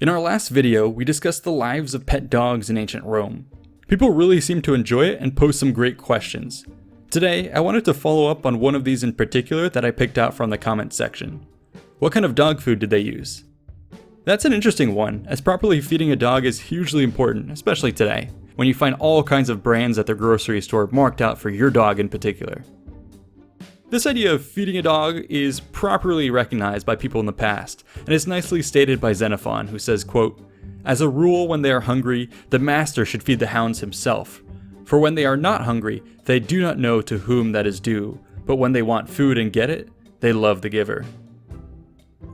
In our last video, we discussed the lives of pet dogs in ancient Rome. People really seemed to enjoy it and posed some great questions. Today, I wanted to follow up on one of these in particular that I picked out from the comments section. What kind of dog food did they use? That's an interesting one, as properly feeding a dog is hugely important, especially today, when you find all kinds of brands at the grocery store marked out for your dog in particular. This idea of feeding a dog is properly recognized by people in the past, and is nicely stated by Xenophon, who says, quote, "As a rule, when they are hungry, the master should feed the hounds himself. For when they are not hungry, they do not know to whom that is due, but when they want food and get it, they love the giver."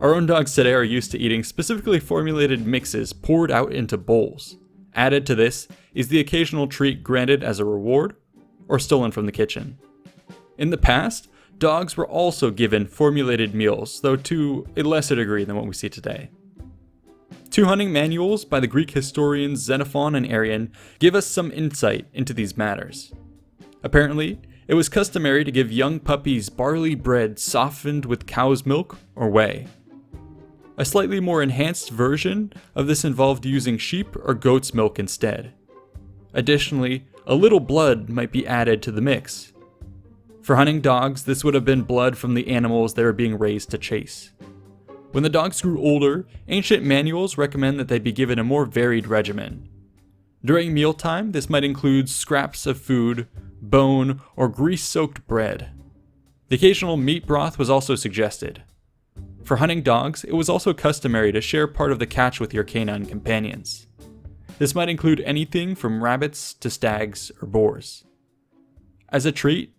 Our own dogs today are used to eating specifically formulated mixes poured out into bowls. Added to this is the occasional treat granted as a reward, or stolen from the kitchen. In the past, dogs were also given formulated meals, though to a lesser degree than what we see today. Two hunting manuals by the Greek historians Xenophon and Arian give us some insight into these matters. Apparently, it was customary to give young puppies barley bread softened with cow's milk or whey. A slightly more enhanced version of this involved using sheep or goat's milk instead. Additionally, a little blood might be added to the mix. For hunting dogs, this would have been blood from the animals they were being raised to chase. When the dogs grew older, ancient manuals recommend that they be given a more varied regimen. During mealtime, this might include scraps of food, bone, or grease-soaked bread. The occasional meat broth was also suggested. For hunting dogs, it was also customary to share part of the catch with your canine companions. This might include anything from rabbits to stags or boars. As a treat,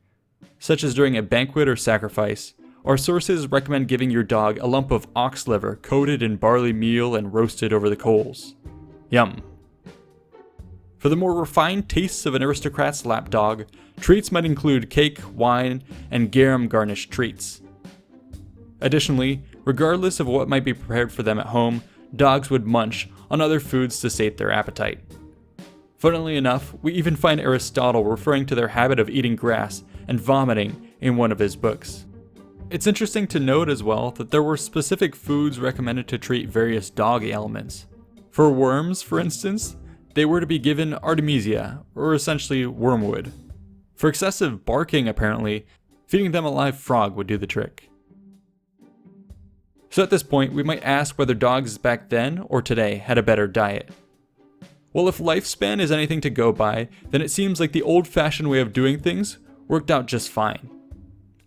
such as during a banquet or sacrifice, our sources recommend giving your dog a lump of ox liver coated in barley meal and roasted over the coals. Yum. For the more refined tastes of an aristocrat's lapdog, treats might include cake, wine, and garum garnished treats. Additionally, regardless of what might be prepared for them at home, dogs would munch on other foods to sate their appetite. Funnily enough, we even find Aristotle referring to their habit of eating grass and vomiting in one of his books. It's interesting to note as well that there were specific foods recommended to treat various dog ailments. For worms, for instance, they were to be given artemisia, or essentially wormwood. For excessive barking, apparently, feeding them a live frog would do the trick. So at this point, we might ask whether dogs back then or today had a better diet. Well, if lifespan is anything to go by, then it seems like the old-fashioned way of doing things worked out just fine.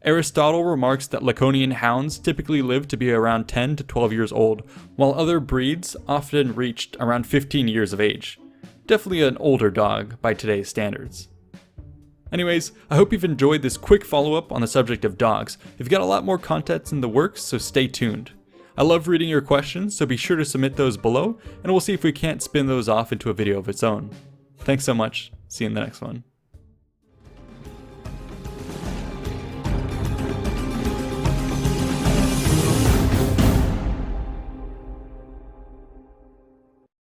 Aristotle remarks that Laconian hounds typically lived to be around 10 to 12 years old, while other breeds often reached around 15 years of age. Definitely an older dog by today's standards. Anyways, I hope you've enjoyed this quick follow-up on the subject of dogs. We've got a lot more content in the works, so stay tuned. I love reading your questions, so be sure to submit those below, and we'll see if we can't spin those off into a video of its own. Thanks so much. See you in the next one.